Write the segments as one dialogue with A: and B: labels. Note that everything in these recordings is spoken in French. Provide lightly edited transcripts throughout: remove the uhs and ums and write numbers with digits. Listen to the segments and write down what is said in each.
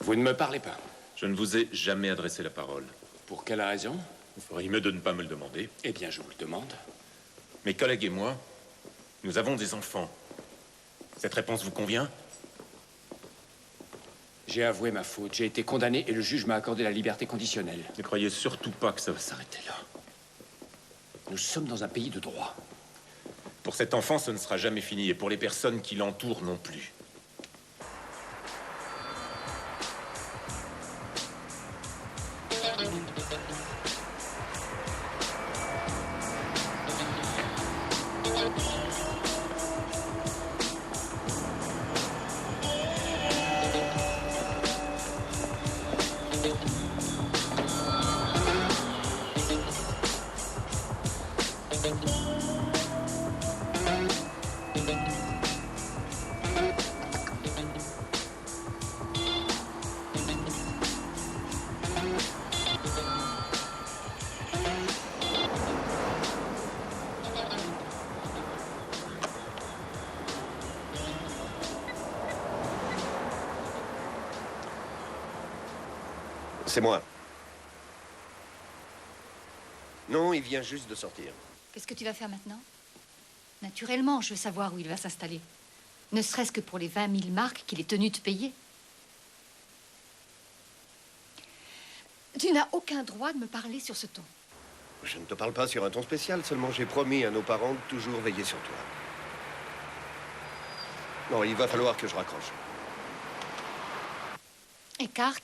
A: Vous ne me parlez pas.
B: Je ne vous ai jamais adressé la parole.
A: Pour quelle raison?
B: Vous feriez mieux de ne pas me le demander.
A: Eh bien, je vous le demande.
B: Mes collègues et moi, nous avons des enfants. Cette réponse vous convient?
A: J'ai avoué ma faute. J'ai été condamné et le juge m'a accordé la liberté conditionnelle.
B: Ne croyez surtout pas que ça va s'arrêter là.
A: Nous sommes dans un pays de droit.
B: Pour cet enfant, ce ne sera jamais fini, et pour les personnes qui l'entourent non plus.
C: C'est moi. Non, il vient juste de sortir.
D: Qu'est-ce que tu vas faire maintenant? Naturellement, je veux savoir où il va s'installer. Ne serait-ce que pour les 20 000 marks qu'il est tenu de payer. Tu n'as aucun droit de me parler sur ce ton.
C: Je ne te parle pas sur un ton spécial, seulement j'ai promis à nos parents de toujours veiller sur toi. Non, il va falloir que je raccroche.
D: Écarte.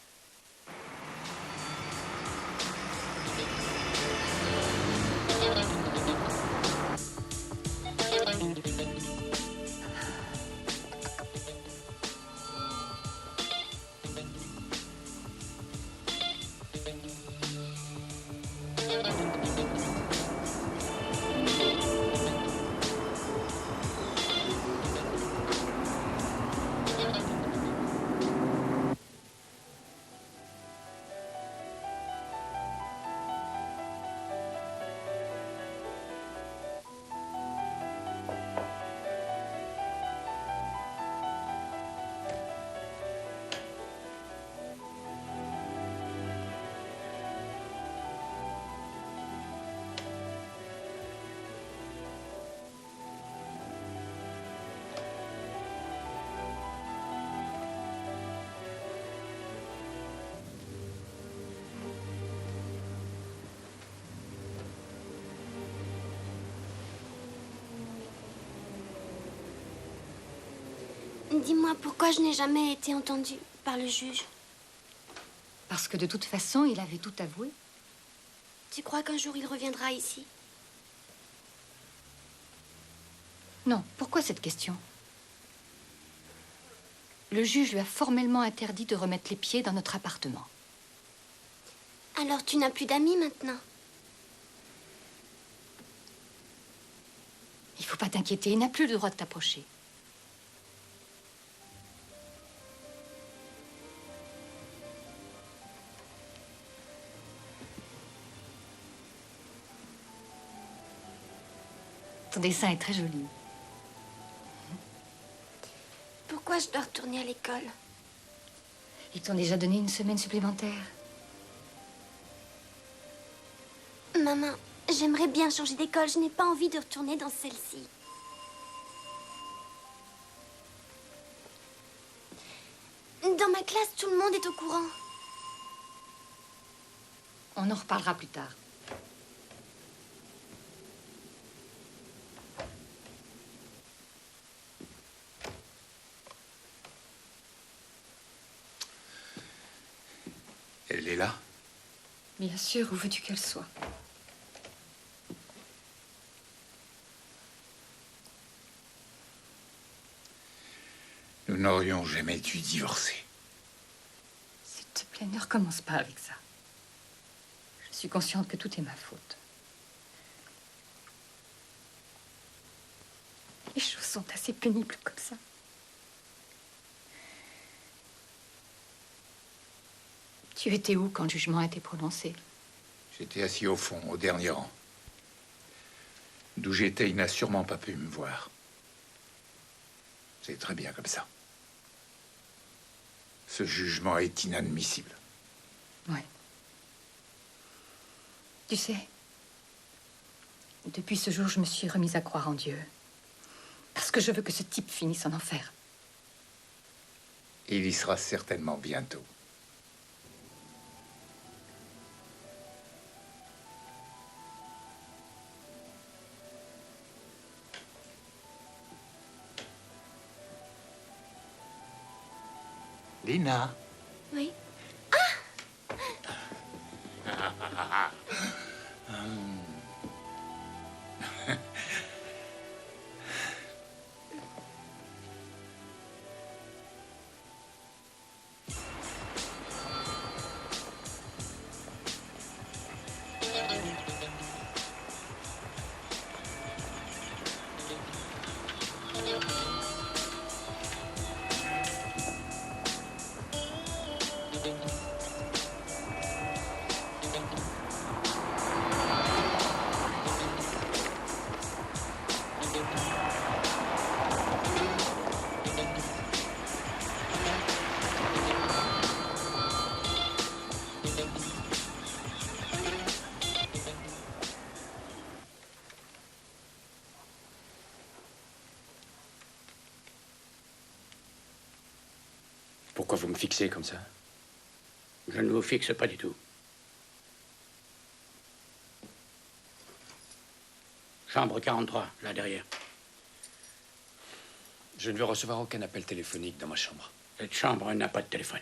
E: Dis-moi, pourquoi je n'ai jamais été entendue par le juge?
D: Parce que de toute façon, il avait tout avoué.
E: Tu crois qu'un jour il reviendra ici?
D: Non, pourquoi cette question? Le juge lui a formellement interdit de remettre les pieds dans notre appartement.
E: Alors tu n'as plus d'amis maintenant?
D: Il faut pas t'inquiéter, il n'a plus le droit de t'approcher. Ton dessin est très joli.
E: Pourquoi je dois retourner à l'école?
D: Ils t'ont déjà donné une semaine supplémentaire.
E: Maman, j'aimerais bien changer d'école. Je n'ai pas envie de retourner dans celle-ci. Dans ma classe, tout le monde est au courant.
D: On en reparlera plus tard.
A: Elle est là?
D: Bien sûr, où veux-tu qu'elle soit?
F: Nous n'aurions jamais dû divorcer.
D: S'il te plaît, ne recommence pas avec ça. Je suis consciente que tout est ma faute. Les choses sont assez pénibles comme ça. Tu étais où quand le jugement a été prononcé?
F: J'étais assis au fond, au dernier rang. D'où j'étais, il n'a sûrement pas pu me voir. C'est très bien comme ça. Ce jugement est inadmissible.
D: Ouais. Tu sais, depuis ce jour, je me suis remise à croire en Dieu. Parce que je veux que ce type finisse en enfer.
F: Il y sera certainement bientôt. Lina.
E: Oui.
A: Pourquoi vous me fixez comme ça?
G: Je ne vous fixe pas du tout. Chambre 43, là derrière.
A: Je ne veux recevoir aucun appel téléphonique dans ma chambre.
G: Cette chambre n'a pas de téléphone.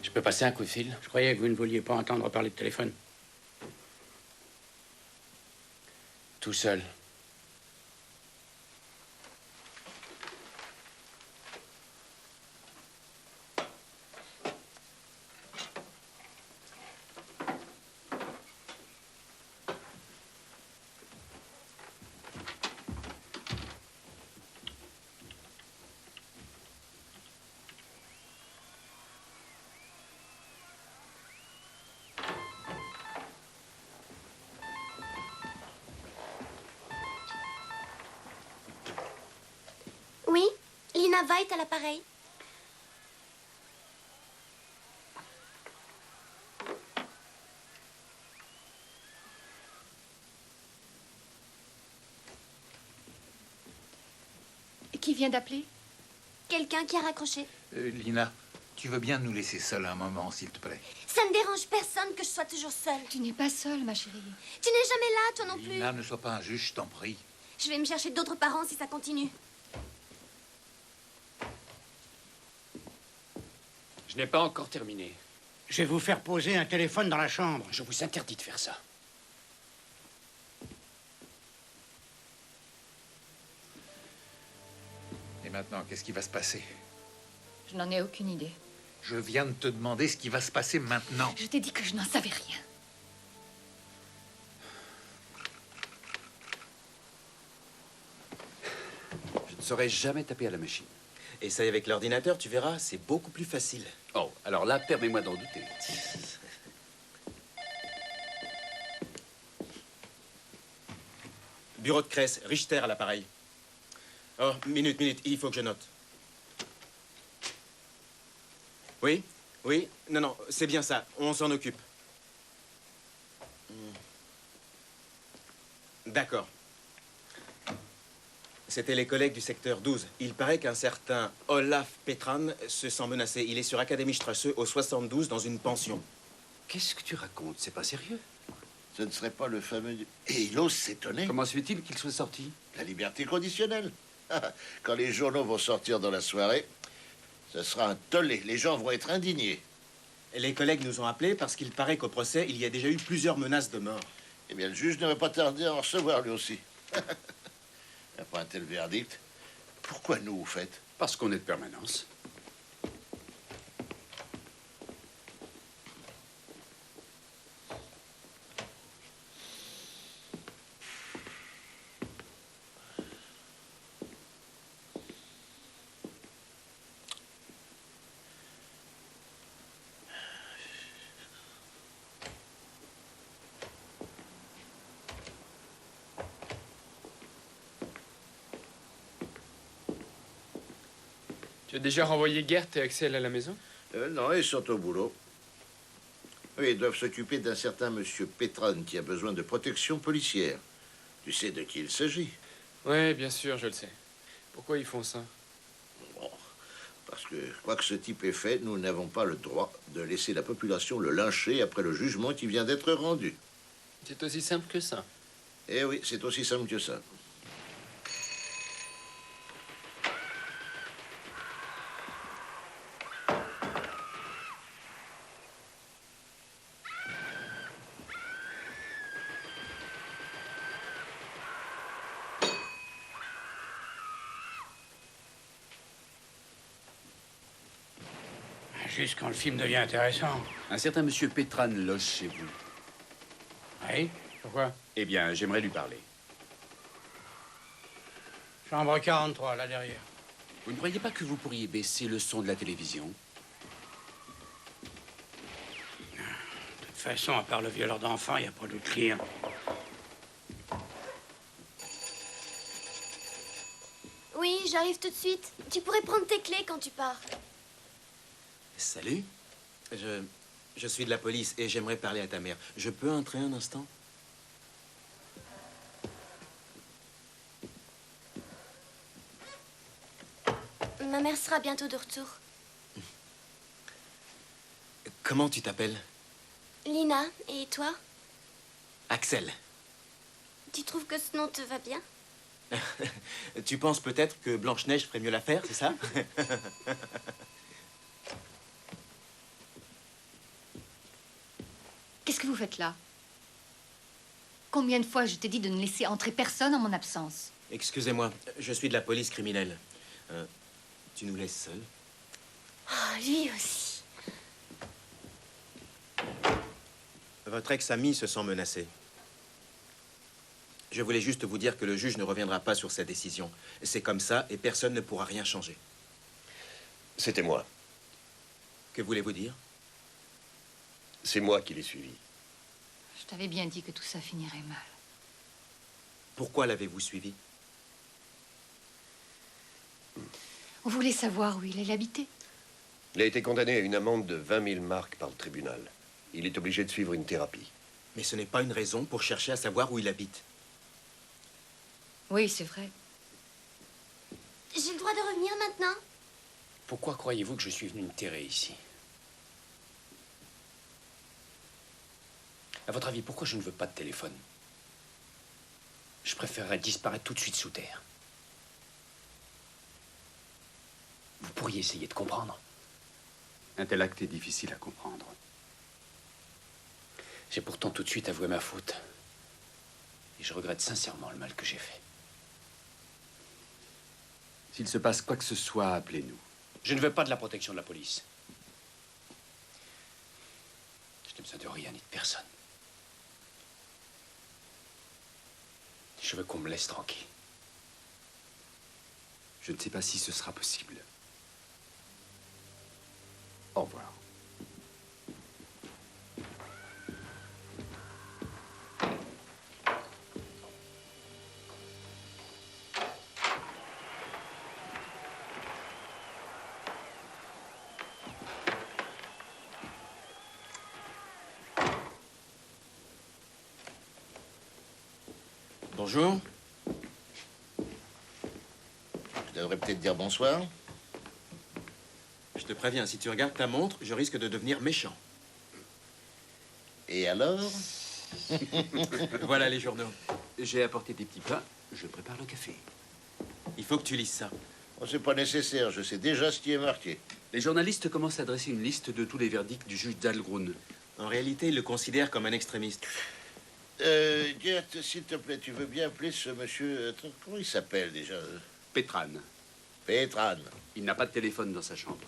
A: Je peux passer un coup de fil?
G: Je croyais que vous ne vouliez pas entendre parler de téléphone.
A: Tout seul.
E: Oui, Lina White à l'appareil.
D: Et qui vient d'appeler?
E: Quelqu'un qui a raccroché.
F: Lina, tu veux bien nous laisser seuls un moment, s'il te plaît?
E: Ça ne dérange personne que je sois toujours seule.
D: Tu n'es pas seule, ma chérie.
E: Tu n'es jamais là, toi non plus.
F: Lina, ne sois pas un juge, je t'en prie.
E: Je vais me chercher d'autres parents si ça continue.
A: Je n'ai pas encore terminé.
G: Je vais vous faire poser un téléphone dans la chambre.
A: Je vous interdis de faire ça.
F: Et maintenant, qu'est-ce qui va se passer?
D: Je n'en ai aucune idée.
F: Je viens de te demander ce qui va se passer maintenant.
D: Je t'ai dit que je n'en savais rien.
H: Je ne saurais jamais taper à la machine. Essaye avec l'ordinateur, tu verras, c'est beaucoup plus facile. Oh, alors là, permets-moi d'en douter.
B: Bureau de Cress, Richter à l'appareil. Oh, minute, il faut que je note. Oui, oui, non, c'est bien ça, on s'en occupe. D'accord. C'était les collègues du secteur 12. Il paraît qu'un certain Olaf Petran se sent menacé. Il est sur Académie Strasse au 72 dans une pension.
H: Qu'est-ce que tu racontes? C'est pas sérieux.
I: Ce ne serait pas le fameux... Et il ose s'étonner.
H: Comment se fait-il qu'il soit sorti?
I: La liberté conditionnelle. Quand les journaux vont sortir dans la soirée, ce sera un tollé. Les gens vont être indignés.
J: Les collègues nous ont appelés parce qu'il paraît qu'au procès, il y a déjà eu plusieurs menaces de mort.
I: Eh bien, le juge ne va pas tarder à en recevoir, lui aussi. Après un tel verdict, pourquoi nous, vous faites?
H: Parce qu'on est de permanence.
A: Tu as déjà renvoyé Gert et Axel à la maison?
I: Non, ils sont au boulot. Oui, ils doivent s'occuper d'un certain monsieur Petran qui a besoin de protection policière. Tu sais de qui il s'agit?
A: Ouais, bien sûr, je le sais. Pourquoi ils font ça?
I: Bon, parce que, quoi que ce type ait fait, nous n'avons pas le droit de laisser la population le lyncher après le jugement qui vient d'être rendu.
A: C'est aussi simple que ça.
I: Eh oui, c'est aussi simple que ça.
G: Juste quand le film devient intéressant.
H: Un certain monsieur Petran loge chez vous.
G: Oui? Pourquoi?
H: Eh bien, j'aimerais lui parler.
G: Chambre 43, là derrière.
H: Vous ne croyez pas que vous pourriez baisser le son de la télévision?
G: De toute façon, à part le violeur d'enfants, il n'y a pas d'autre client.
E: Oui, j'arrive tout de suite. Tu pourrais prendre tes clés quand tu pars.
J: Salut. Je suis de la police et j'aimerais parler à ta mère. Je peux entrer un instant?
E: Ma mère sera bientôt de retour.
J: Comment tu t'appelles?
E: Lina, et toi?
J: Axel.
E: Tu trouves que ce nom te va bien?
J: Tu penses peut-être que Blanche-Neige ferait mieux l'affaire, c'est ça?
D: Qu'est-ce que vous faites là? Combien de fois je t'ai dit de ne laisser entrer personne en mon absence?
J: Excusez-moi, je suis de la police criminelle. Tu nous laisses seuls?
E: Oh, lui aussi.
J: Votre ex-ami se sent menacé. Je voulais juste vous dire que le juge ne reviendra pas sur sa décision. C'est comme ça et personne ne pourra rien changer.
C: C'était moi.
J: Que voulez-vous dire?
C: C'est moi qui l'ai suivi.
D: Je t'avais bien dit que tout ça finirait mal.
J: Pourquoi l'avez-vous suivi?
D: On voulait savoir où il allait habiter.
C: Il a été condamné à une amende de 20 000 marks par le tribunal. Il est obligé de suivre une thérapie.
J: Mais ce n'est pas une raison pour chercher à savoir où il habite.
D: Oui, c'est vrai.
E: J'ai le droit de revenir maintenant?
A: Pourquoi croyez-vous que je suis venu me terrer ici? À votre avis, pourquoi je ne veux pas de téléphone? Je préférerais disparaître tout de suite sous terre. Vous pourriez essayer de comprendre.
H: Un tel acte est difficile à comprendre.
A: J'ai pourtant tout de suite avoué ma faute. Et je regrette sincèrement le mal que j'ai fait.
H: S'il se passe quoi que ce soit, appelez-nous.
A: Je ne veux pas de la protection de la police. Je n'ai besoin de rien ni de personne. Je veux qu'on me laisse tranquille.
H: Je ne sais pas si ce sera possible. Au revoir.
J: Bonjour.
I: Je devrais peut-être dire bonsoir.
J: Je te préviens, si tu regardes ta montre, je risque de devenir méchant.
I: Et alors?
J: Voilà les journaux.
H: J'ai apporté des petits pains. Je prépare le café.
J: Il faut que tu lises ça.
I: Oh, c'est pas nécessaire, je sais déjà ce qui est marqué.
H: Les journalistes commencent à dresser une liste de tous les verdicts du juge Dahlgrün.
J: En réalité, il le considère comme un extrémiste.
I: Gert, s'il te plaît, tu veux bien appeler ce monsieur... attends, comment il s'appelle déjà?
H: Petran.
I: Petran.
H: Il n'a pas de téléphone dans sa chambre.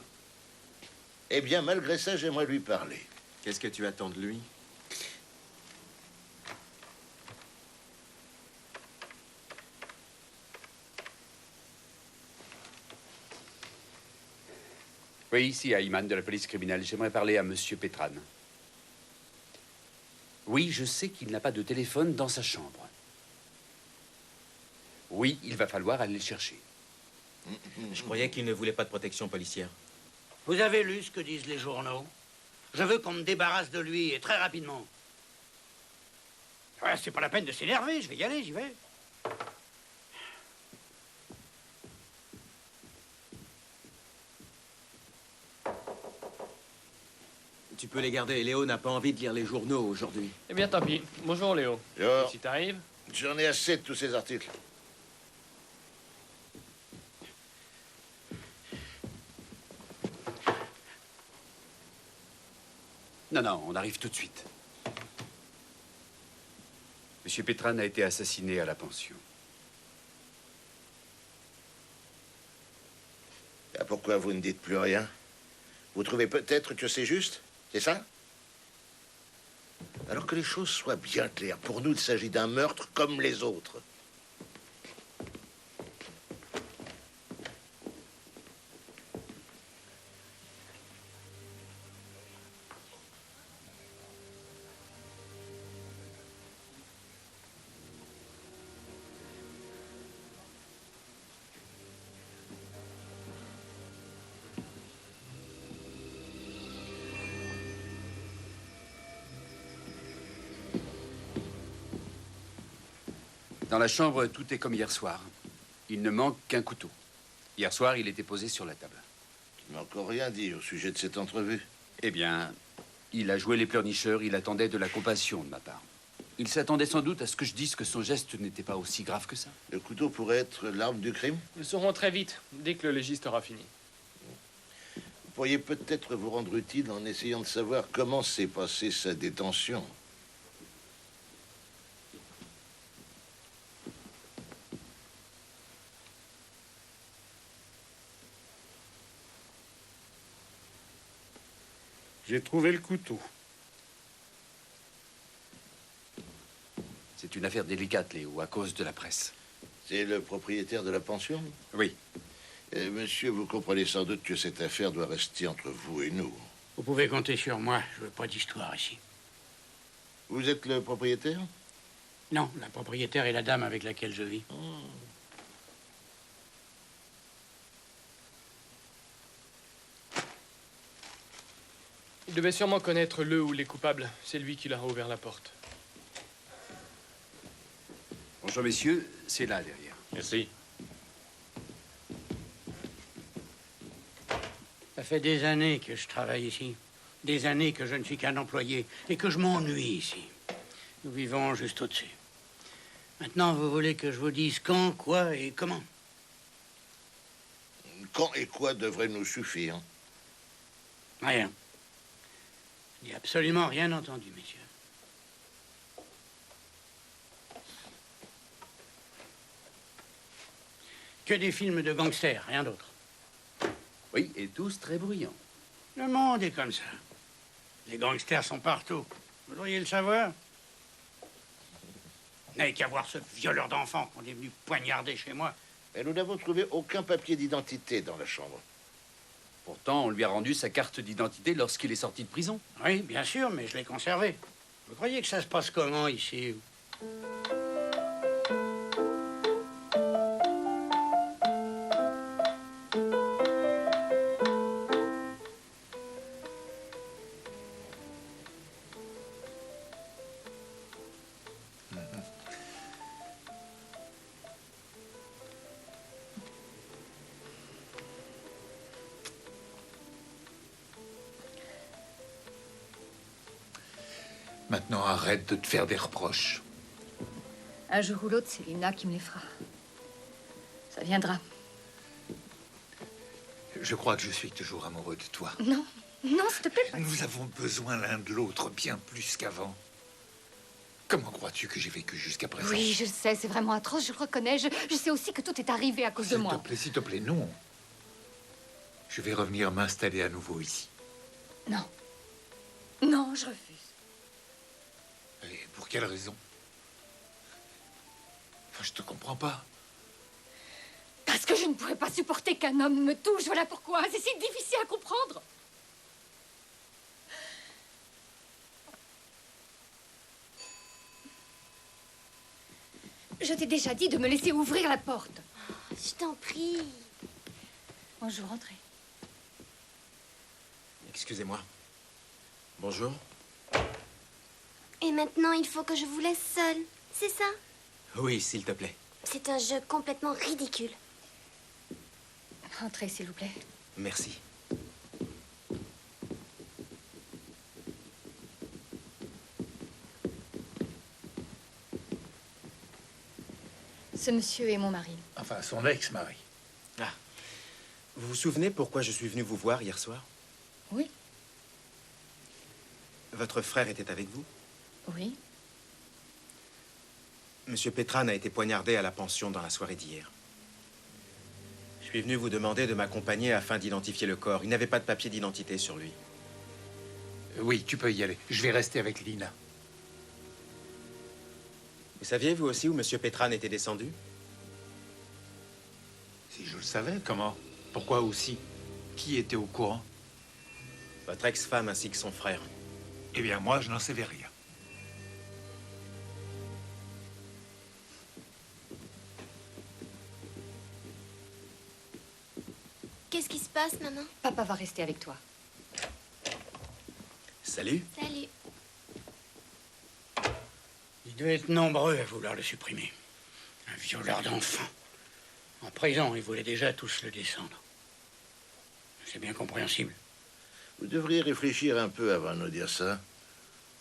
I: Eh bien, malgré ça, j'aimerais lui parler.
J: Qu'est-ce que tu attends de lui?
H: Oui, ici, Ayman de la police criminelle. J'aimerais parler à monsieur Petran. Oui, je sais qu'il n'a pas de téléphone dans sa chambre. Oui, il va falloir aller le chercher.
J: Je croyais qu'il ne voulait pas de protection policière.
G: Vous avez lu ce que disent les journaux? Je veux qu'on me débarrasse de lui, et très rapidement. Ouais, c'est pas la peine de s'énerver, je vais y aller, j'y vais.
J: Tu peux les garder. Léo n'a pas envie de lire les journaux aujourd'hui.
K: Eh bien, tant pis. Bonjour, Léo.
I: Bonjour.
K: Si t'arrives.
I: J'en ai assez de tous ces articles.
H: Non, non, on arrive tout de suite. Monsieur Petran a été assassiné à la pension.
I: Ah, pourquoi vous ne dites plus rien? Vous trouvez peut-être que c'est juste? C'est ça? Alors que les choses soient bien claires, pour nous, il s'agit d'un meurtre comme les autres.
H: Dans la chambre, tout est comme hier soir. Il ne manque qu'un couteau. Hier soir, il était posé sur la table.
I: Tu n'as encore rien dit au sujet de cette entrevue.
H: Eh bien, il a joué les pleurnicheurs, il attendait de la compassion de ma part. Il s'attendait sans doute à ce que je dise que son geste n'était pas aussi grave que ça.
I: Le couteau pourrait être l'arme du crime?
K: Nous le saurons très vite, dès que le légiste aura fini.
I: Vous pourriez peut-être vous rendre utile en essayant de savoir comment s'est passée sa détention.
L: J'ai trouvé le couteau.
H: C'est une affaire délicate, Léo, à cause de la presse.
I: C'est le propriétaire de la pension?
H: Oui.
I: Monsieur, vous comprenez sans doute que cette affaire doit rester entre vous et nous.
G: Vous pouvez compter sur moi, je veux pas d'histoire ici.
I: Vous êtes le propriétaire?
G: Non, la propriétaire est la dame avec laquelle je vis.
K: Il devait sûrement connaître le ou les coupables. C'est lui qui leur a ouvert la porte.
H: Bonjour, messieurs. C'est là, derrière.
B: Merci.
G: Ça fait des années que je travaille ici. Des années que je ne suis qu'un employé et que je m'ennuie ici. Nous vivons juste au-dessus. Maintenant, vous voulez que je vous dise quand, quoi et comment?
I: Quand et quoi devrait nous suffire?
G: Rien. Je n'ai absolument rien entendu, messieurs. Que des films de gangsters, rien d'autre.
H: Oui, et tous très bruyants.
G: Le monde est comme ça. Les gangsters sont partout. Vous devriez le savoir. N'avez qu'à voir ce violeur d'enfants qu'on est venu poignarder chez moi.
I: Et nous n'avons trouvé aucun papier d'identité dans la chambre.
H: Pourtant, on lui a rendu sa carte d'identité lorsqu'il est sorti de prison.
G: Oui, bien sûr, mais je l'ai conservé. Vous croyez que ça se passe comment ici?
F: Maintenant, arrête de te faire des reproches.
D: Un jour ou l'autre, c'est Lina qui me les fera. Ça viendra.
F: Je crois que je suis toujours amoureux de toi.
D: Non, non, s'il te plaît.
F: Nous avons besoin l'un de l'autre bien plus qu'avant. Comment crois-tu que j'ai vécu jusqu'à présent?
D: Oui, je sais, c'est vraiment atroce, je le reconnais. Je sais aussi que tout est arrivé à cause de moi.
F: S'il te plaît, non. Je vais revenir m'installer à nouveau ici.
D: Non. Non, je refuse.
F: Et pour quelle raison? Enfin, je te comprends pas.
D: Parce que je ne pourrais pas supporter qu'un homme me touche, voilà pourquoi. C'est si difficile à comprendre. Je t'ai déjà dit de me laisser ouvrir la porte.
E: Je t'en prie.
D: Bonjour, entrez.
J: Excusez-moi. Bonjour.
E: Et maintenant, il faut que je vous laisse seule. C'est ça?
J: Oui, s'il te plaît.
E: C'est un jeu complètement ridicule.
D: Entrez, s'il vous plaît.
J: Merci.
D: Ce monsieur est mon mari.
F: Enfin, son ex-mari.
J: Ah. Vous vous souvenez pourquoi je suis venu vous voir hier soir?
D: Oui.
J: Votre frère était avec vous?
D: Oui.
J: Monsieur Petran a été poignardé à la pension dans la soirée d'hier. Je suis venu vous demander de m'accompagner afin d'identifier le corps. Il n'avait pas de papier d'identité sur lui.
F: Oui, tu peux y aller. Je vais rester avec Lina.
J: Vous saviez, vous aussi, où Monsieur Petran était descendu?
F: Si je le savais, comment? Pourquoi aussi? Qui était au courant?
J: Votre ex-femme ainsi que son frère.
F: Eh bien, moi, je n'en savais rien.
E: Qu'est-ce qui se passe, maman?
D: Papa va rester avec toi.
J: Salut.
E: Salut.
G: Il devait être nombreux à vouloir le supprimer. Un violeur d'enfants. En prison, ils voulaient déjà tous le descendre. C'est bien compréhensible.
I: Vous devriez réfléchir un peu avant de nous dire ça.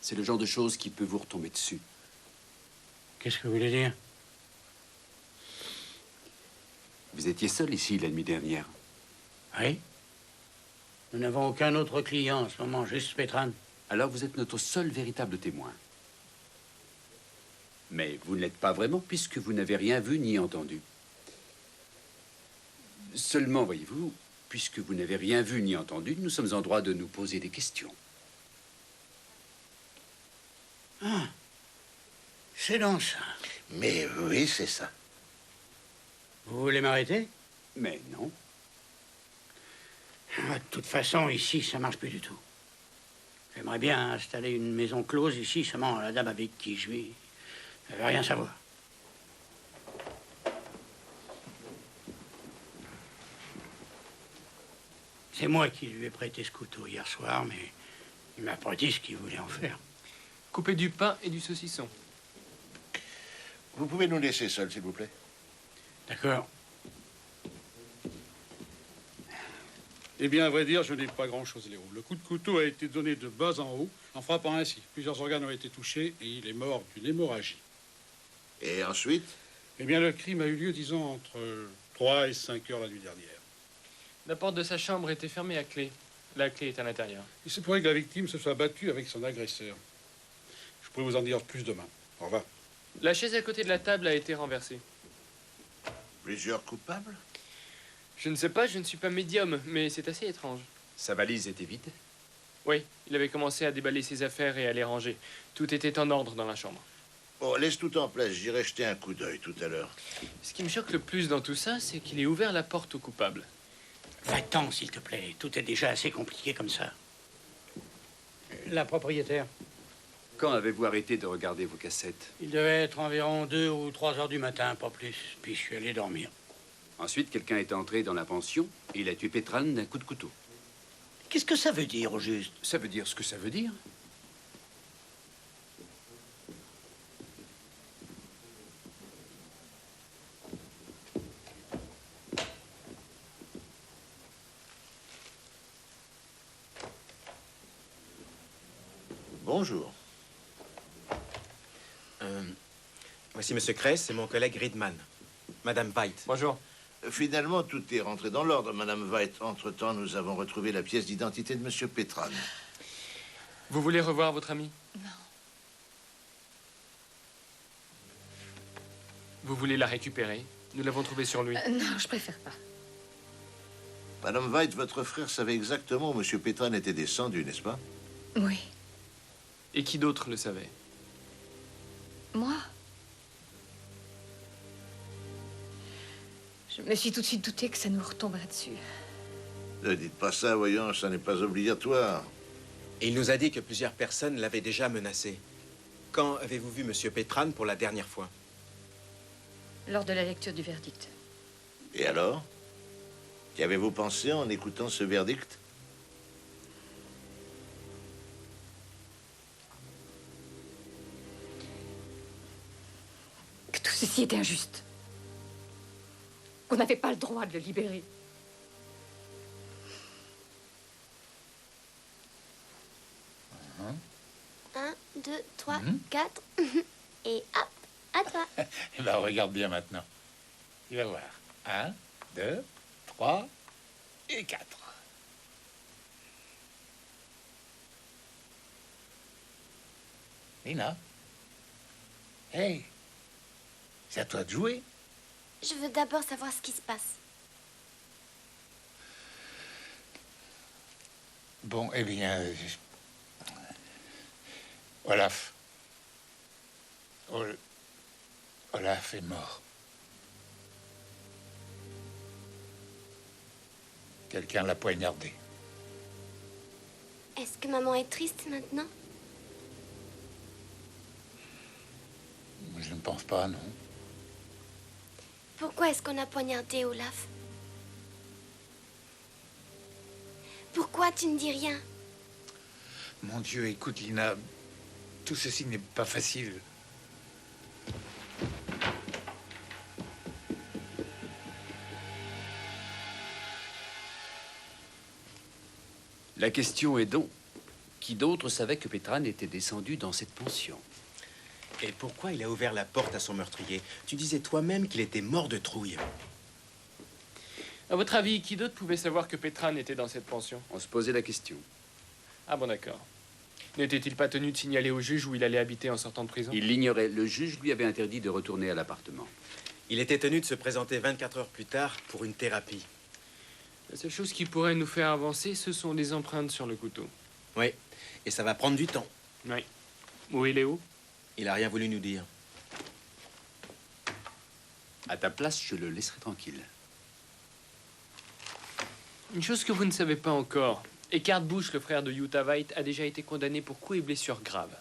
H: C'est le genre de choses qui peut vous retomber dessus.
G: Qu'est-ce que vous voulez dire?
H: Vous étiez seul ici la nuit dernière.
G: Oui. Nous n'avons aucun autre client en ce moment, juste Petran.
H: Alors vous êtes notre seul véritable témoin. Mais vous ne l'êtes pas vraiment puisque vous n'avez rien vu ni entendu. Seulement, voyez-vous, puisque vous n'avez rien vu ni entendu, nous sommes en droit de nous poser des questions.
G: Ah. C'est donc ça.
I: Mais oui, c'est ça.
G: Vous voulez m'arrêter?
H: Mais non.
G: Ah, de toute façon, ici, ça marche plus du tout. J'aimerais bien installer une maison close ici, seulement la dame avec qui je vis, elle veut rien savoir. C'est moi qui lui ai prêté ce couteau hier soir, mais il m'a pas dit ce qu'il voulait en faire.
K: Couper du pain et du saucisson.
I: Vous pouvez nous laisser seuls, s'il vous plaît?
G: D'accord.
L: Eh bien, à vrai dire, je n'ai pas grand-chose, Léo. Le coup de couteau a été donné de bas en haut, en frappant ainsi. Plusieurs organes ont été touchés et il est mort d'une hémorragie.
I: Et ensuite?
L: Eh bien, le crime a eu lieu, disons, entre 3 et 5 heures la nuit dernière.
K: La porte de sa chambre était fermée à clé. La clé est à l'intérieur.
L: Il se pourrait que la victime se soit battue avec son agresseur. Je pourrais vous en dire plus demain. Au revoir.
K: La chaise à côté de la table a été renversée.
I: Plusieurs coupables?
K: Je ne sais pas, je ne suis pas médium, mais c'est assez étrange.
H: Sa valise était vide?
K: Oui, il avait commencé à déballer ses affaires et à les ranger. Tout était en ordre dans la chambre.
I: Oh, laisse tout en place, j'irai jeter un coup d'œil tout à l'heure.
K: Ce qui me choque le plus dans tout ça, c'est qu'il ait ouvert la porte au coupable.
G: Va-t'en, s'il te plaît. Tout est déjà assez compliqué comme ça. La propriétaire.
H: Quand avez-vous arrêté de regarder vos cassettes?
G: Il devait être environ 2 ou 3 heures du matin, pas plus. Puis je suis allé dormir.
H: Ensuite, quelqu'un est entré dans la pension et il a tué Petran d'un coup de couteau.
G: Qu'est-ce que ça veut dire, au juste?
H: Ça veut dire ce que ça veut dire.
I: Bonjour.
J: Voici Monsieur Kress et mon collègue Riedman. Madame White.
K: Bonjour.
I: Finalement, tout est rentré dans l'ordre, Madame White. Entre-temps, nous avons retrouvé la pièce d'identité de Monsieur Petran.
K: Vous voulez revoir votre ami?
D: Non.
K: Vous voulez la récupérer? Nous l'avons trouvée sur lui.
D: Non, je préfère pas.
I: Madame White, votre frère savait exactement où Monsieur Petran était descendu, n'est-ce pas?
D: Oui.
K: Et qui d'autre le savait?
D: Moi? Je me suis tout de suite douté que ça nous retomberait dessus.
I: Ne dites pas ça, voyons, ça n'est pas obligatoire.
J: Et il nous a dit que plusieurs personnes l'avaient déjà menacé. Quand avez-vous vu Monsieur Petran pour la dernière fois?
D: Lors de la lecture du verdict.
I: Et alors? Qu'avez-vous pensé en écoutant ce verdict?
D: Que tout ceci était injuste. Qu'on n'avait pas le droit de le libérer.
E: Un, 2, 3, 4. Et hop, à toi.
F: Eh ben, regarde bien maintenant. Tu vas voir. 1, 2, 3 et 4. Nina. Hey. C'est à toi de jouer.
E: Je veux d'abord savoir ce qui se passe.
F: Bon, eh bien... Olaf. Olaf est mort. Quelqu'un l'a poignardé.
E: Est-ce que maman est triste maintenant?
F: Je ne pense pas, non.
E: Pourquoi est-ce qu'on a poignardé Olaf? Pourquoi tu ne dis rien?
F: Mon Dieu, écoute, Lina, tout ceci n'est pas facile.
H: La question est donc, qui d'autre savait que Petran était descendu dans cette pension?
J: Et pourquoi il a ouvert la porte à son meurtrier? Tu disais toi-même qu'il était mort de trouille.
K: À votre avis, qui d'autre pouvait savoir que Petran était dans cette pension?
H: On se posait la question.
K: Ah bon, d'accord. N'était-il pas tenu de signaler au juge où il allait habiter en sortant de prison?
H: Il l'ignorait. Le juge lui avait interdit de retourner à l'appartement.
J: Il était tenu de se présenter 24 heures plus tard pour une thérapie.
K: La seule chose qui pourrait nous faire avancer, ce sont les empreintes sur le couteau.
J: Oui, et ça va prendre du temps.
K: Oui. Où est Léo?
J: Il a rien voulu nous dire.
H: À ta place, je le laisserai tranquille.
K: Une chose que vous ne savez pas encore. Eckhart Bush, le frère de Utah White, a déjà été condamné pour coups et blessures graves.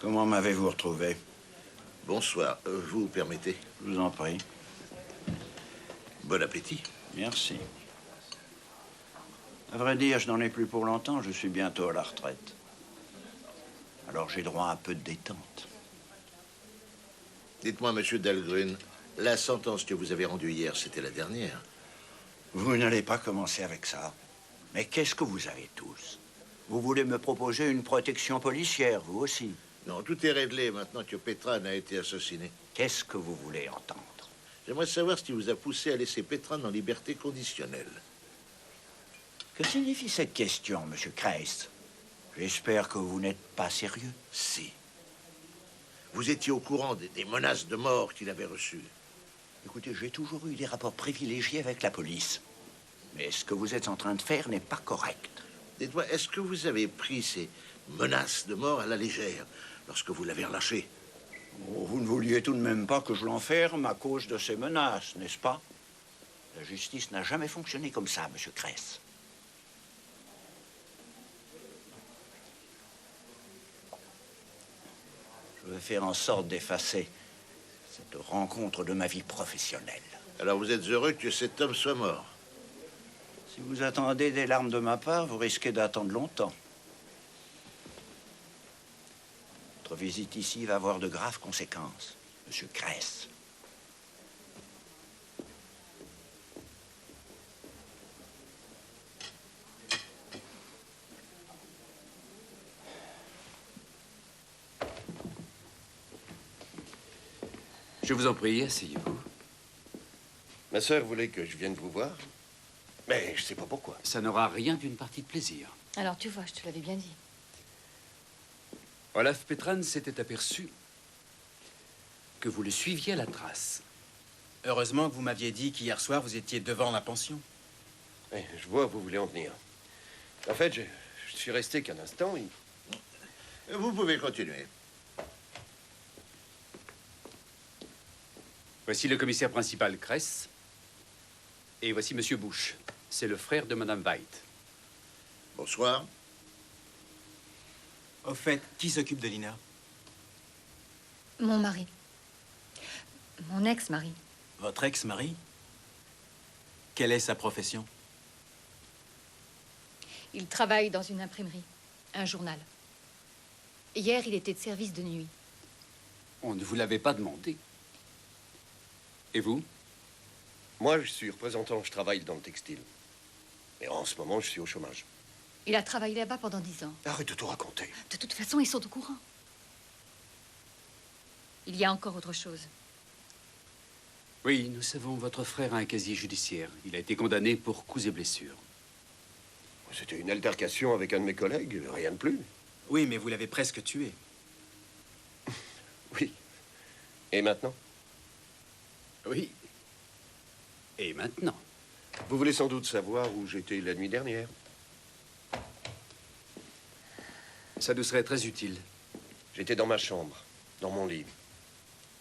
M: Comment m'avez-vous retrouvé?
I: Bonsoir. Vous permettez?
M: Je vous en prie.
I: Bon appétit.
M: Merci. À vrai dire, je n'en ai plus pour longtemps. Je suis bientôt à la retraite. Alors j'ai droit à un peu de détente.
I: Dites-moi, monsieur Dahlgren, la sentence que vous avez rendue hier, c'était la dernière?
M: Vous n'allez pas commencer avec ça. Mais qu'est-ce que vous avez tous? Vous voulez me proposer une protection policière, vous aussi?
I: Non, tout est réglé maintenant que Petran a été assassiné.
M: Qu'est-ce que vous voulez entendre?
I: J'aimerais savoir ce qui vous a poussé à laisser Petran en liberté conditionnelle.
M: Que signifie cette question, monsieur Kress? J'espère que vous n'êtes pas sérieux.
I: Si. Vous étiez au courant des menaces de mort qu'il avait reçues.
M: Écoutez, j'ai toujours eu des rapports privilégiés avec la police. Mais ce que vous êtes en train de faire n'est pas correct.
I: Dites-moi, est-ce que vous avez pris ces menaces de mort à la légère lorsque vous l'avez relâché?
M: Oh, vous ne vouliez tout de même pas que je l'enferme à cause de ces menaces, n'est-ce pas? La justice n'a jamais fonctionné comme ça, monsieur Kress. Je vais faire en sorte d'effacer cette rencontre de ma vie professionnelle.
I: Alors vous êtes heureux que cet homme soit mort?
M: Si vous attendez des larmes de ma part, vous risquez d'attendre longtemps. Votre visite ici va avoir de graves conséquences, Monsieur Kress.
H: Je vous en prie, asseyez-vous.
C: Ma sœur voulait que je vienne vous voir, mais je sais pas pourquoi.
H: Ça n'aura rien d'une partie de plaisir.
D: Alors, tu vois, je te l'avais bien dit.
H: Olaf Petran s'était aperçu que vous le suiviez à la trace.
J: Heureusement que vous m'aviez dit qu'hier soir, vous étiez devant la pension.
C: Eh, je vois où vous voulez en venir. En fait, je suis resté qu'un instant.
I: Vous pouvez continuer.
H: Voici le commissaire principal, Kress. Et voici Monsieur Bush. C'est le frère de Madame White.
I: Bonsoir.
J: Au fait, qui s'occupe de Lina?
D: Mon mari. Mon ex-mari.
J: Votre ex-mari? Quelle est sa profession?
D: Il travaille dans une imprimerie, un journal. Hier, il était de service de nuit.
H: On ne vous l'avait pas demandé. Et vous?
C: Moi, je suis représentant, je travaille dans le textile. Et en ce moment, je suis au chômage.
D: Il a travaillé là-bas pendant 10 ans.
C: Arrête de tout raconter.
D: De toute façon, ils sont au courant. Il y a encore autre chose.
H: Oui, nous savons, votre frère a un casier judiciaire. Il a été condamné pour coups et blessures.
C: C'était une altercation avec un de mes collègues, rien de plus.
J: Oui, mais vous l'avez presque tué.
C: Oui. Et maintenant?
H: Oui. Et maintenant?
C: Vous voulez sans doute savoir où j'étais la nuit dernière.
H: Ça nous serait très utile.
C: J'étais dans ma chambre, dans mon lit.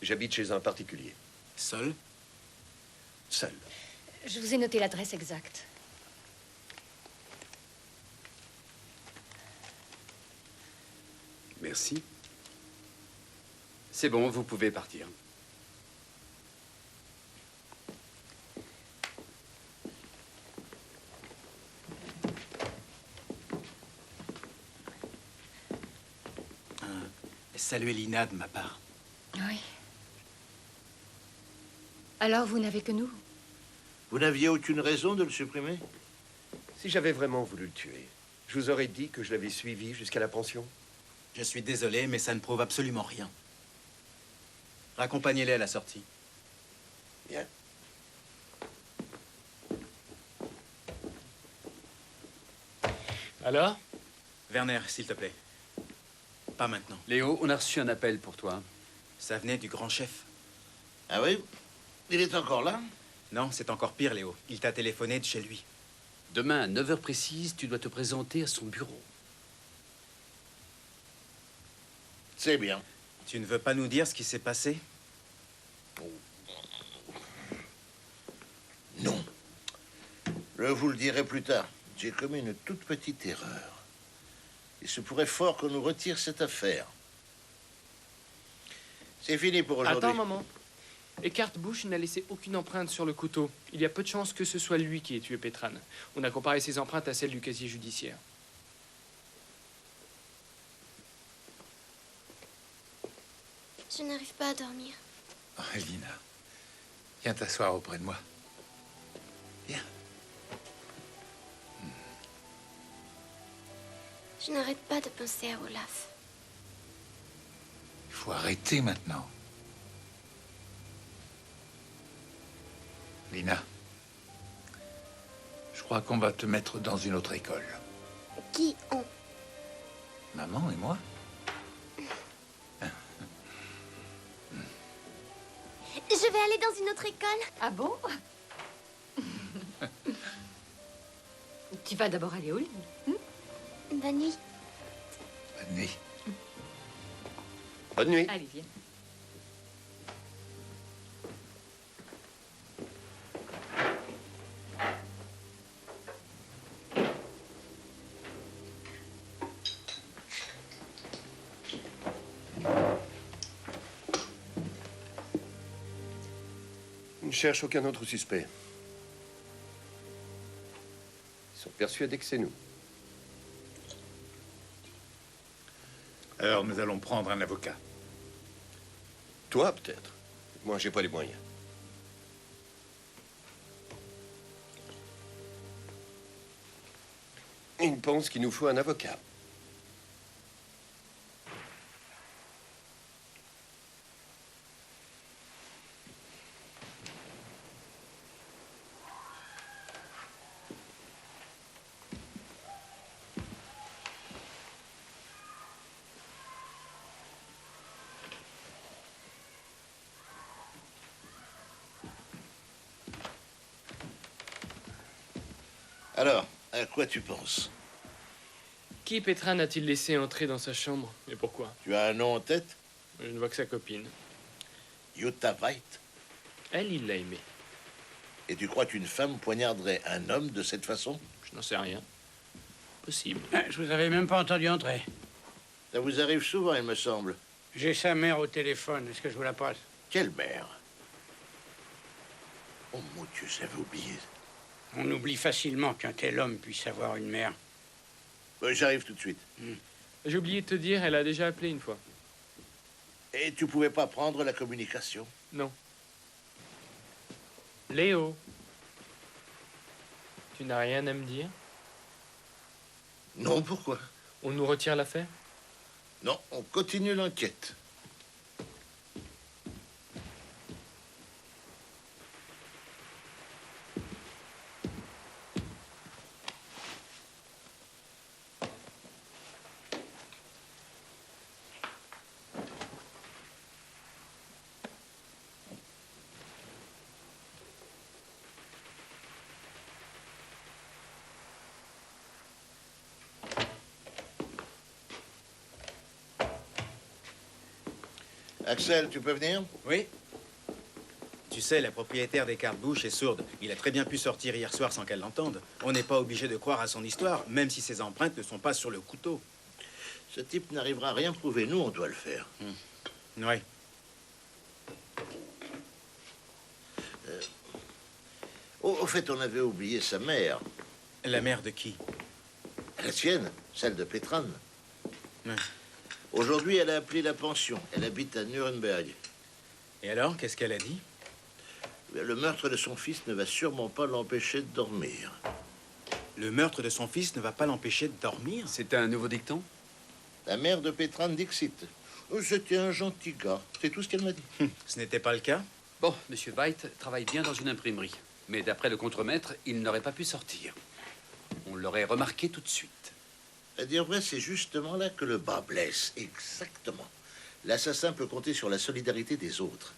C: J'habite chez un particulier.
J: Seul?
C: Seul.
D: Je vous ai noté l'adresse exacte.
H: Merci. C'est bon, vous pouvez partir.
J: Saluez Lina de ma part.
D: Oui. Alors, vous n'avez que nous?
I: Vous n'aviez aucune raison de le supprimer?
C: Si j'avais vraiment voulu le tuer, je vous aurais dit que je l'avais suivi jusqu'à la pension.
J: Je suis désolé, mais ça ne prouve absolument rien. Raccompagnez-les à la sortie.
C: Bien.
K: Alors?
J: Werner, s'il te plaît. Pas maintenant.
H: Léo, on a reçu un appel pour toi.
J: Ça venait du grand chef.
I: Ah oui? Il est encore là?
J: Non, c'est encore pire, Léo. Il t'a téléphoné de chez lui.
H: Demain, à 9 h précises, tu dois te présenter à son bureau.
I: C'est bien.
J: Tu ne veux pas nous dire ce qui s'est passé?
I: Non. Je vous le dirai plus tard. J'ai commis une toute petite erreur. Il se pourrait fort qu'on nous retire cette affaire. C'est fini pour aujourd'hui.
K: Attends, maman. Eckhart Bush n'a laissé aucune empreinte sur le couteau. Il y a peu de chances que ce soit lui qui ait tué Petran. On a comparé ses empreintes à celles du casier judiciaire.
E: Je n'arrive pas à dormir.
F: Oh, Lina, viens t'asseoir auprès de moi. Viens.
E: Je n'arrête pas de penser à Olaf.
F: Il faut arrêter maintenant. Lina, je crois qu'on va te mettre dans une autre école.
E: Qui on?
F: Maman et moi?
E: Je vais aller dans une autre école.
D: Ah bon? Tu vas d'abord aller au lit.
E: Bonne nuit.
F: Bonne nuit.
C: Bonne nuit.
D: Allez, viens.
C: Je ne cherche aucun autre suspect. persuadé que c'est nous.
F: Alors, nous allons prendre un avocat.
C: Toi, peut-être. Moi, j'ai pas les moyens. Il pense qu'il nous faut un avocat.
I: Alors, à quoi tu penses?
K: Qui Petran a-t-il laissé entrer dans sa chambre? Et pourquoi?
I: Tu as un nom en tête?
K: Je ne vois que sa copine.
I: Jutta Veit.
K: Elle, il l'a aimée.
I: Et tu crois qu'une femme poignarderait un homme de cette façon?
K: Je n'en sais rien. Possible.
G: Je vous avais même pas entendu entrer.
I: Ça vous arrive souvent, il me semble.
G: J'ai sa mère au téléphone. Est-ce que je vous la passe?
I: Quelle mère? Oh mon Dieu, j'avais oublié.
G: On oublie facilement qu'un tel homme puisse avoir une mère.
I: J'arrive tout de suite.
K: J'ai oublié de te dire, elle a déjà appelé une fois.
I: Et tu pouvais pas prendre la communication?
K: Non. Léo, tu n'as rien à me dire?
I: Non, pourquoi?
K: On nous retire l'affaire?
I: Non, on continue l'enquête. Axel, tu peux venir?
J: Oui. Tu sais, la propriétaire des cartes Bush est sourde. Il a très bien pu sortir hier soir sans qu'elle l'entende. On n'est pas obligé de croire à son histoire, même si ses empreintes ne sont pas sur le couteau.
I: Ce type n'arrivera à rien prouver. Nous, on doit le faire.
J: Oui.
I: Au fait, on avait oublié sa mère.
J: La mère de qui?
I: La sienne, celle de Petran.
J: Ouais.
I: Aujourd'hui, elle a appelé la pension. Elle habite à Nuremberg.
J: Et alors, qu'est-ce qu'elle a dit?
I: Le meurtre de son fils ne va sûrement pas l'empêcher de dormir.
J: Le meurtre de son fils ne va pas l'empêcher de dormir?
H: C'est un nouveau dicton?
I: La mère de Petran Dixit. C'était un gentil gars. C'est tout ce qu'elle m'a dit.
J: Ce n'était pas le cas?
H: Bon, Monsieur Veit travaille bien dans une imprimerie. Mais d'après le contremaître, il n'aurait pas pu sortir. On l'aurait remarqué tout de suite.
I: À dire vrai, c'est justement là que le bas blesse. Exactement. L'assassin peut compter sur la solidarité des autres.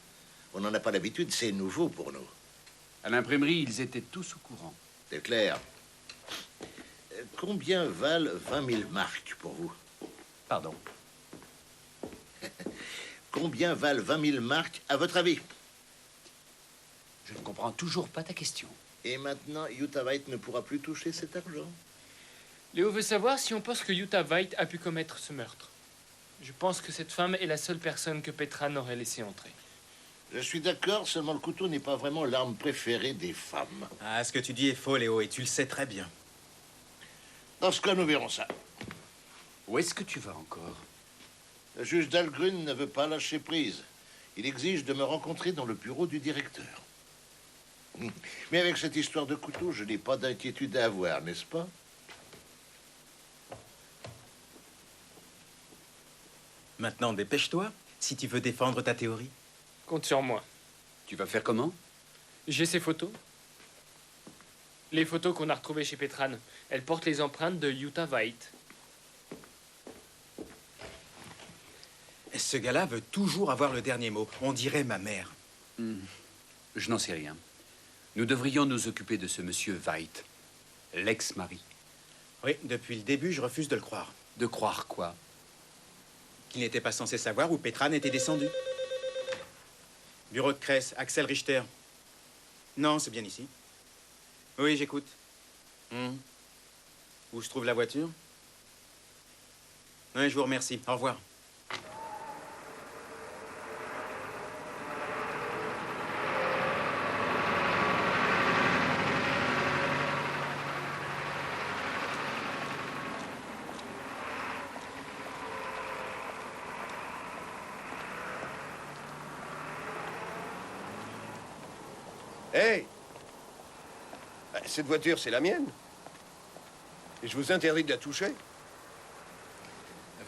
I: On n'en a pas l'habitude, c'est nouveau pour nous.
H: À l'imprimerie, ils étaient tous au courant.
I: C'est clair. Combien valent 20 000 marks pour vous?
H: Pardon?
I: Combien valent 20 000 marks, à votre avis?
H: Je ne comprends toujours pas ta question.
I: Et maintenant, Jutta Veit ne pourra plus toucher cet argent.
K: Léo veut savoir si on pense que Jutta Veit a pu commettre ce meurtre. Je pense que cette femme est la seule personne que Petran aurait laissé entrer.
I: Je suis d'accord, seulement le couteau n'est pas vraiment l'arme préférée des femmes.
J: Ah, ce que tu dis est faux, Léo, et tu le sais très bien.
I: Dans ce cas, nous verrons ça.
H: Où est-ce que tu vas encore?
I: Le juge Dahlgrün ne veut pas lâcher prise. Il exige de me rencontrer dans le bureau du directeur. Mais avec cette histoire de couteau, je n'ai pas d'inquiétude à avoir, n'est-ce pas?
J: Maintenant, dépêche-toi, si tu veux défendre ta théorie.
K: Compte sur moi.
H: Tu vas faire comment?
K: J'ai ces photos. Les photos qu'on a retrouvées chez Petran. Elles portent les empreintes de Jutta Veit.
J: Ce gars-là veut toujours avoir le dernier mot. On dirait ma mère.
H: Je n'en sais rien. Nous devrions nous occuper de ce monsieur Veit, l'ex-mari.
J: Oui, depuis le début, je refuse de le croire.
H: De croire quoi?
J: Qu'il n'était pas censé savoir où Petran était descendu. Bureau de Kress, Axel Richter. Non, c'est bien ici. Oui, j'écoute. Où se trouve la voiture? Oui, je vous remercie. Au revoir.
C: Hé! Cette voiture, c'est la mienne. Et je vous interdis de la toucher.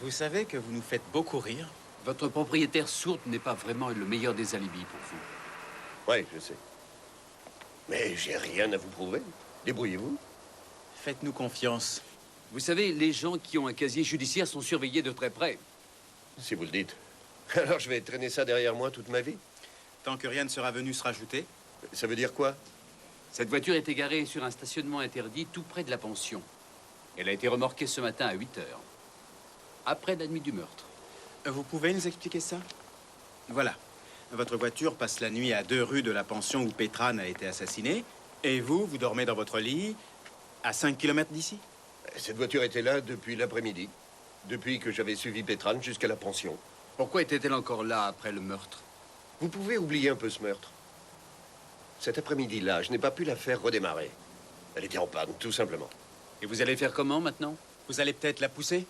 J: Vous savez que vous nous faites beaucoup rire.
H: Votre propriétaire sourde n'est pas vraiment le meilleur des alibis pour vous.
C: Oui, je sais. Mais j'ai rien à vous prouver. Débrouillez-vous.
J: Faites-nous confiance.
H: Vous savez, les gens qui ont un casier judiciaire sont surveillés de très près.
C: Si vous le dites. Alors je vais traîner ça derrière moi toute ma vie.
J: Tant que rien ne sera venu se rajouter.
C: Ça veut dire quoi?
H: Cette voiture est égarée sur un stationnement interdit tout près de la pension. Elle a été remorquée ce matin à 8 heures. Après la nuit du meurtre.
J: Vous pouvez nous expliquer ça? Voilà. Votre voiture passe la nuit à 2 rues de la pension où Pétrane a été assassiné. Et vous, vous dormez dans votre lit à 5 km d'ici?
C: Cette voiture était là depuis l'après-midi. Depuis que j'avais suivi Pétrane jusqu'à la pension.
H: Pourquoi était-elle encore là après le meurtre?
C: Vous pouvez oublier un peu ce meurtre. Cet après-midi-là, je n'ai pas pu la faire redémarrer. Elle était en panne, tout simplement.
H: Et vous allez faire comment maintenant?
J: Vous allez peut-être la pousser?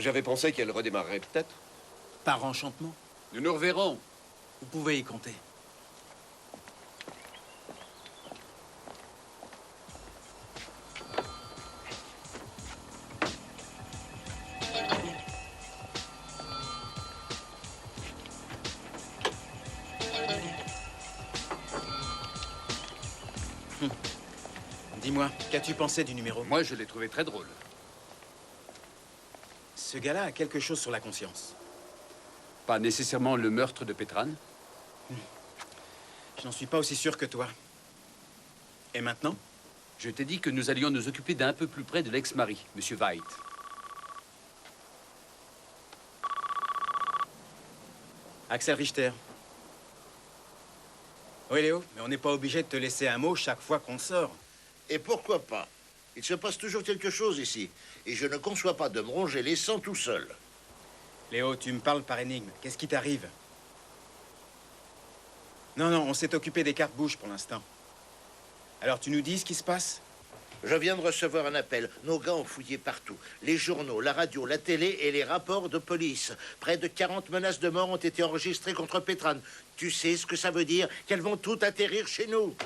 C: J'avais pensé qu'elle redémarrerait peut-être.
J: Par enchantement.
H: Nous nous reverrons.
J: Vous pouvez y compter. Dis-moi, qu'as-tu pensé du numéro?
H: Moi, je l'ai trouvé très drôle.
J: Ce gars-là a quelque chose sur la conscience.
H: Pas nécessairement le meurtre de Pétrane?
J: Je n'en suis pas aussi sûr que toi. Et maintenant?
H: Je t'ai dit que nous allions nous occuper d'un peu plus près de l'ex-mari, Monsieur White.
J: Axel Richter. Oui, Léo, mais on n'est pas obligé de te laisser un mot chaque fois qu'on sort.
I: Et pourquoi pas? Il se passe toujours quelque chose ici. Et je ne conçois pas de me ronger les sangs tout seul.
J: Léo, tu me parles par énigme. Qu'est-ce qui t'arrive? Non, non, on s'est occupé des cartes bouches pour l'instant. Alors, tu nous dis ce qui se passe?
I: Je viens de recevoir un appel. Nos gars ont fouillé partout. Les journaux, la radio, la télé et les rapports de police. Près de 40 menaces de mort ont été enregistrées contre Pétrane. Tu sais ce que ça veut dire? Qu'elles vont toutes atterrir chez nous.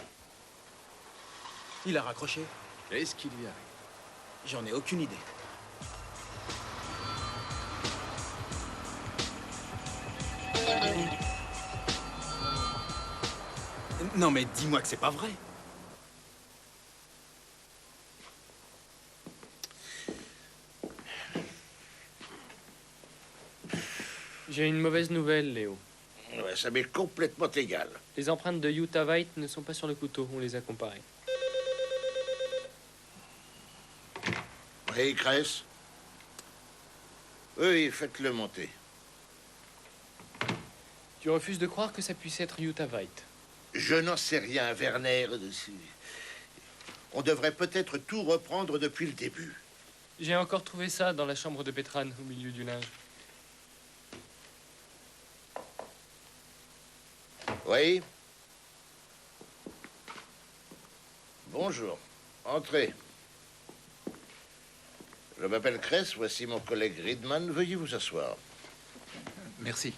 J: Il a raccroché.
H: Qu'est-ce qu'il y a?
J: J'en ai aucune idée. Non, mais dis-moi que c'est pas vrai.
K: J'ai une mauvaise nouvelle, Léo.
I: Ouais, ça m'est complètement égal.
K: Les empreintes de Utah White ne sont pas sur le couteau, on les a comparées.
I: Oui, Cress? Oui, faites-le monter.
K: Tu refuses de croire que ça puisse être Utah White?
I: Je n'en sais rien, Werner. On devrait peut-être tout reprendre depuis le début.
K: J'ai encore trouvé ça dans la chambre de Pétrane, au milieu du linge.
I: Oui? Bonjour. Entrez. Je m'appelle Cress, voici mon collègue Riedman. Veuillez vous asseoir.
F: Merci.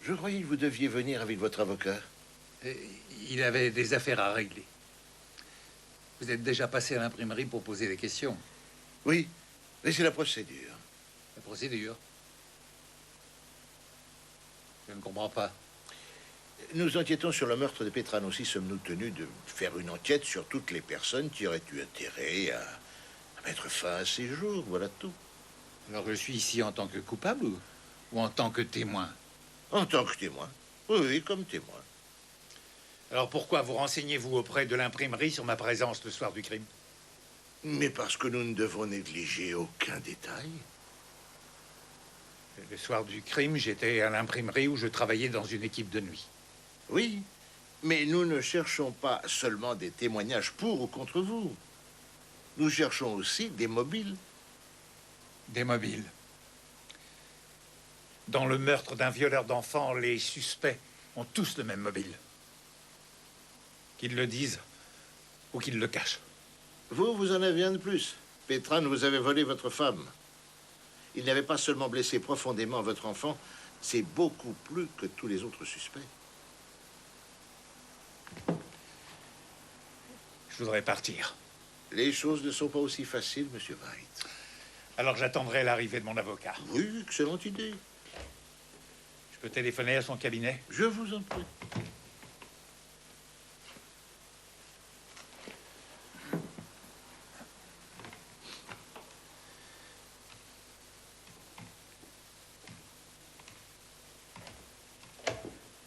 I: Je croyais que vous deviez venir avec votre avocat.
F: Il avait des affaires à régler. Vous êtes déjà passé à l'imprimerie pour poser des questions?
I: Oui, mais c'est la procédure.
F: La procédure? Je ne comprends pas.
I: Nous enquêtons sur le meurtre de Pétrane. Aussi sommes-nous tenus de faire une enquête sur toutes les personnes qui auraient eu intérêt à mettre fin à ces jours. Voilà tout.
F: Alors je suis ici en tant que coupable ou en tant que témoin?
I: En tant que témoin. Oui, comme témoin.
F: Alors pourquoi vous renseignez-vous auprès de l'imprimerie sur ma présence le soir du crime?
I: Mais parce que nous ne devons négliger aucun détail.
F: Le soir du crime, j'étais à l'imprimerie où je travaillais dans une équipe de nuit.
I: Oui, mais nous ne cherchons pas seulement des témoignages pour ou contre vous. Nous cherchons aussi des mobiles.
F: Des mobiles. Dans le meurtre d'un violeur d'enfants, les suspects ont tous le même mobile. Qu'ils le disent ou qu'ils le cachent.
I: Vous en avez un de plus. Pétran, vous avez volé votre femme. Il n'avait pas seulement blessé profondément votre enfant, c'est beaucoup plus que tous les autres suspects.
F: Je voudrais partir.
I: Les choses ne sont pas aussi faciles, monsieur White.
F: Alors j'attendrai l'arrivée de mon avocat.
I: Oui, excellente idée.
F: Je peux téléphoner à son cabinet?
I: Je vous en prie.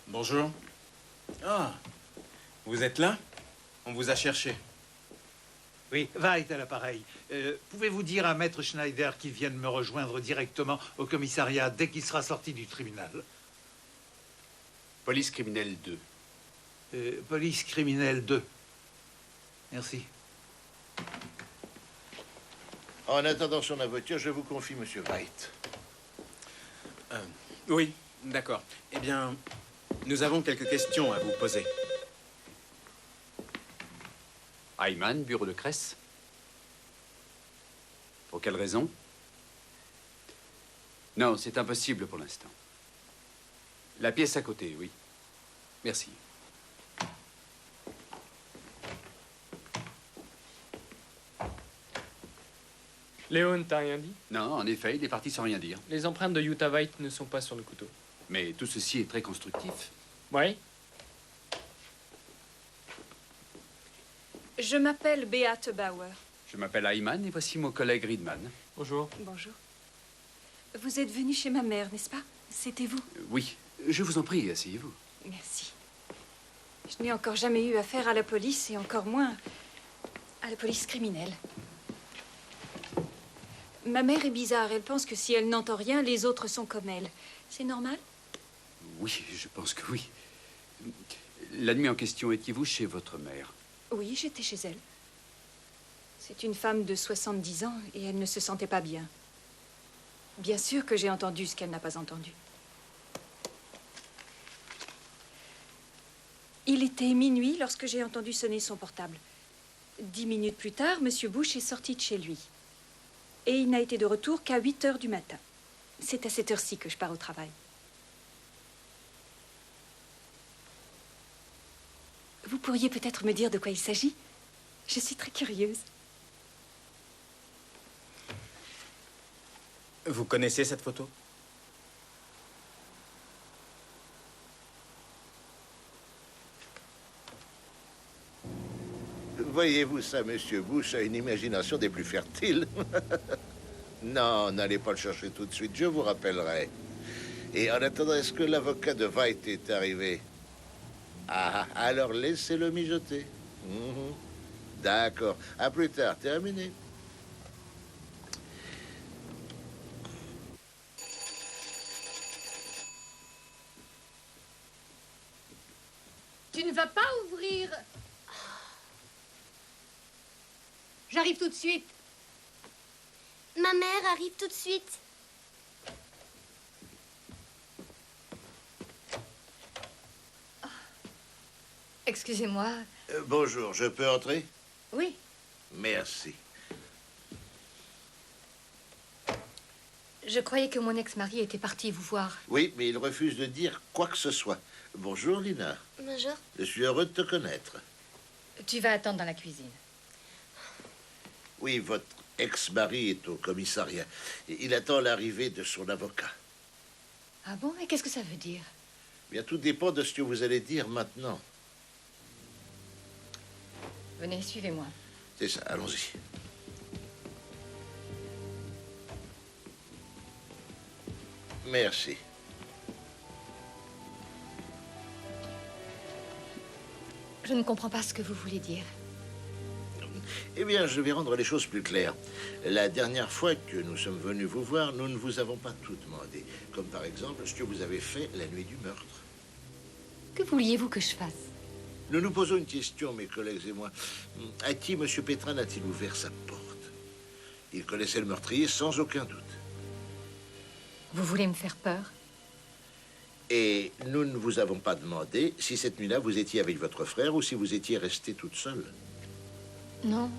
J: Bonjour. Ah, vous êtes là? On vous a cherché.
N: Oui, White à l'appareil. Pouvez-vous dire à Maître Schneider qu'il vienne me rejoindre directement au commissariat dès qu'il sera sorti du tribunal?
H: Police criminelle 2.
N: Police criminelle 2. Merci.
I: En attendant son avocat, je vous confie monsieur White.
J: Oui, d'accord. Eh bien, nous avons quelques questions à vous poser.
H: Ayman, bureau de Cress. Pour quelle raison? Non, c'est impossible pour l'instant. La pièce à côté, oui. Merci.
K: Léon, t'as rien dit?
H: Non, en effet, il est parti sans rien dire.
K: Les empreintes de Utah White ne sont pas sur le couteau.
H: Mais tout ceci est très constructif.
K: Oui?
O: Je m'appelle Beate Bauer.
H: Je m'appelle Ayman et voici mon collègue Riedman.
K: Bonjour.
O: Bonjour. Vous êtes venu chez ma mère, n'est-ce pas? C'était vous?
H: Oui, je vous en prie, asseyez-vous.
O: Merci. Je n'ai encore jamais eu affaire à la police et encore moins à la police criminelle. Ma mère est bizarre. Elle pense que si elle n'entend rien, les autres sont comme elle. C'est normal?
H: Oui, je pense que oui. La nuit en question, étiez-vous chez votre mère?
O: Oui, j'étais chez elle. C'est une femme de 70 ans et elle ne se sentait pas bien. Bien sûr que j'ai entendu ce qu'elle n'a pas entendu. Il était minuit lorsque j'ai entendu sonner son portable. 10 minutes plus tard, Monsieur Bush est sorti de chez lui. Et il n'a été de retour qu'à 8 heures du matin. C'est à cette heure-ci que je pars au travail. Vous pourriez peut-être me dire de quoi il s'agit? Je suis très curieuse.
J: Vous connaissez cette photo?
I: Voyez-vous ça, monsieur Bush a une imagination des plus fertiles. Non, n'allez pas le chercher tout de suite, je vous rappellerai. Et en attendant, est-ce que l'avocat de White est arrivé? Ah, alors laissez-le mijoter. D'accord. À plus tard. Terminé.
D: Tu ne vas pas ouvrir? J'arrive tout de suite.
E: Ma mère arrive tout de suite.
D: Excusez-moi.
I: Bonjour, je peux entrer?
D: Oui.
I: Merci.
D: Je croyais que mon ex-mari était parti vous voir.
I: Oui, mais il refuse de dire quoi que ce soit. Bonjour, Lina.
E: Bonjour.
I: Je suis heureux de te connaître.
D: Tu vas attendre dans la cuisine.
I: Oui, votre ex-mari est au commissariat. Il attend l'arrivée de son avocat.
D: Ah bon? Et qu'est-ce que ça veut dire?
I: Bien, tout dépend de ce que vous allez dire maintenant.
D: Venez, suivez-moi.
I: C'est ça, allons-y. Merci.
D: Je ne comprends pas ce que vous voulez dire.
I: Eh bien, je vais rendre les choses plus claires. La dernière fois que nous sommes venus vous voir, nous ne vous avons pas tout demandé. Comme par exemple ce que vous avez fait la nuit du meurtre.
D: Que vouliez-vous que je fasse?
I: Nous nous posons une question, mes collègues et moi. À qui M. Pétrane a-t-il ouvert sa porte? Il connaissait le meurtrier sans aucun doute.
D: Vous voulez me faire peur?
I: Et nous ne vous avons pas demandé si cette nuit-là vous étiez avec votre frère ou si vous étiez restée toute seule.
D: Non,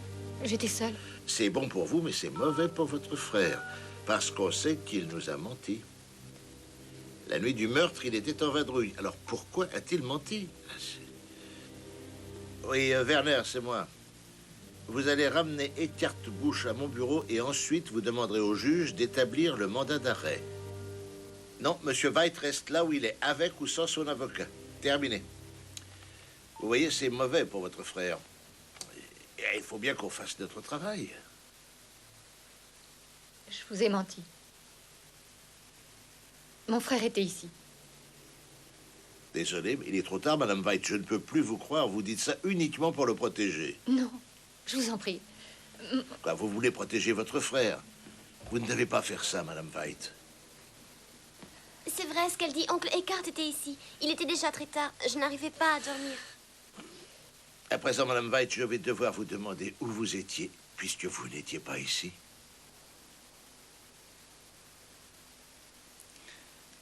D: j'étais seule.
I: C'est bon pour vous, mais c'est mauvais pour votre frère, parce qu'on sait qu'il nous a menti. La nuit du meurtre, il était en vadrouille. Alors pourquoi a-t-il menti? Oui, Werner, c'est moi. Vous allez ramener Eckhart Busch à mon bureau et ensuite vous demanderez au juge d'établir le mandat d'arrêt. Non, Monsieur White reste là où il est, avec ou sans son avocat. Terminé. Vous voyez, c'est mauvais pour votre frère. Et il faut bien qu'on fasse notre travail.
D: Je vous ai menti. Mon frère était ici.
I: Désolé, mais il est trop tard, Madame White. Je ne peux plus vous croire. Vous dites ça uniquement pour le protéger.
D: Non, je vous en prie.
I: Quoi, vous voulez protéger votre frère? Vous ne devez pas faire ça, Madame White.
E: C'est vrai ce qu'elle dit. Oncle Eckhart était ici. Il était déjà très tard. Je n'arrivais pas à dormir.
I: À présent, Madame White, je vais devoir vous demander où vous étiez, puisque vous n'étiez pas ici.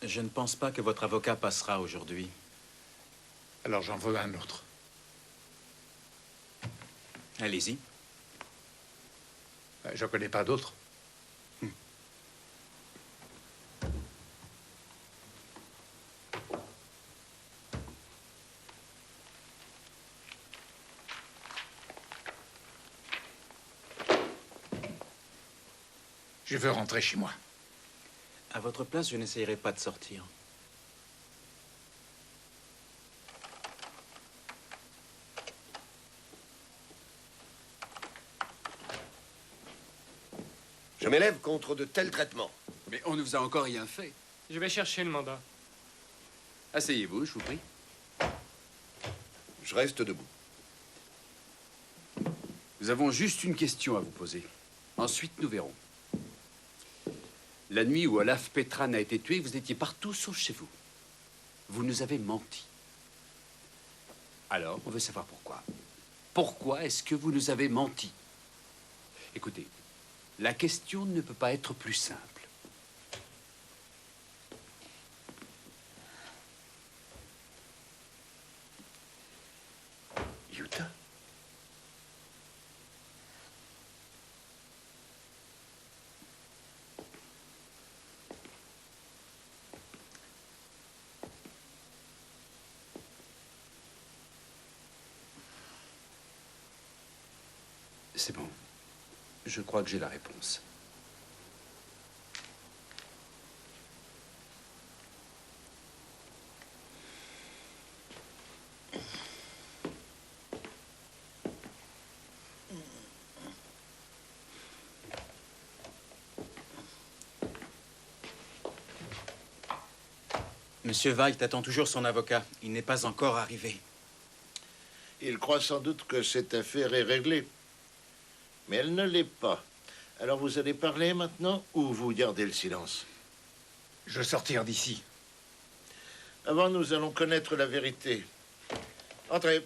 J: Je ne pense pas que votre avocat passera aujourd'hui.
F: Alors j'en veux un autre.
J: Allez-y.
F: Je connais pas d'autre. Je veux rentrer chez moi.
J: À votre place, je n'essayerai pas de sortir.
C: Je m'élève contre de tels traitements.
H: Mais on ne vous a encore rien fait.
K: Je vais chercher le mandat.
H: Asseyez-vous, je vous prie.
C: Je reste debout.
H: Nous avons juste une question à vous poser. Ensuite, nous verrons. La nuit où Olaf Pétrane a été tué, vous étiez partout sauf chez vous. Vous nous avez menti. Alors, on veut savoir pourquoi. Pourquoi est-ce que vous nous avez menti? Écoutez, la question ne peut pas être plus simple.
C: Utah?
H: C'est bon. Je crois que j'ai la réponse.
J: Monsieur White attend toujours son avocat. Il n'est pas encore arrivé.
I: Il croit sans doute que cette affaire est réglée. Mais elle ne l'est pas. Alors vous allez parler maintenant ou vous gardez le silence?
F: Je veux sortir d'ici.
I: Avant, nous allons connaître la vérité. Entrez.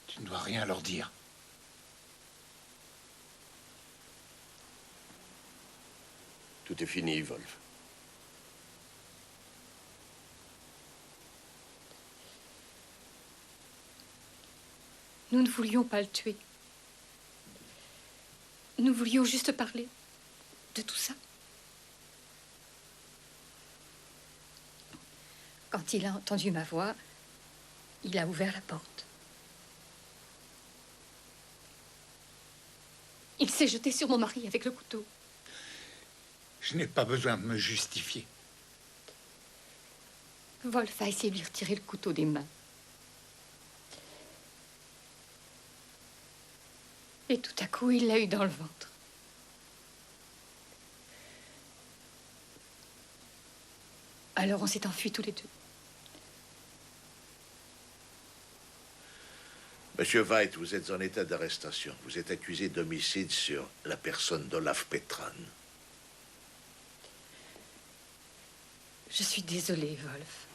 F: Tu ne dois rien leur dire.
C: Tout est fini, Wolf.
D: Nous ne voulions pas le tuer. Nous voulions juste parler de tout ça. Quand il a entendu ma voix, il a ouvert la porte. Il s'est jeté sur mon mari avec le couteau.
F: Je n'ai pas besoin de me justifier.
D: Wolf a essayé de lui retirer le couteau des mains. Et tout à coup, il l'a eu dans le ventre. Alors on s'est enfuis tous les deux.
I: Monsieur White, vous êtes en état d'arrestation. Vous êtes accusé d'homicide sur la personne d'Olaf Petran.
D: Je suis désolée, Wolf.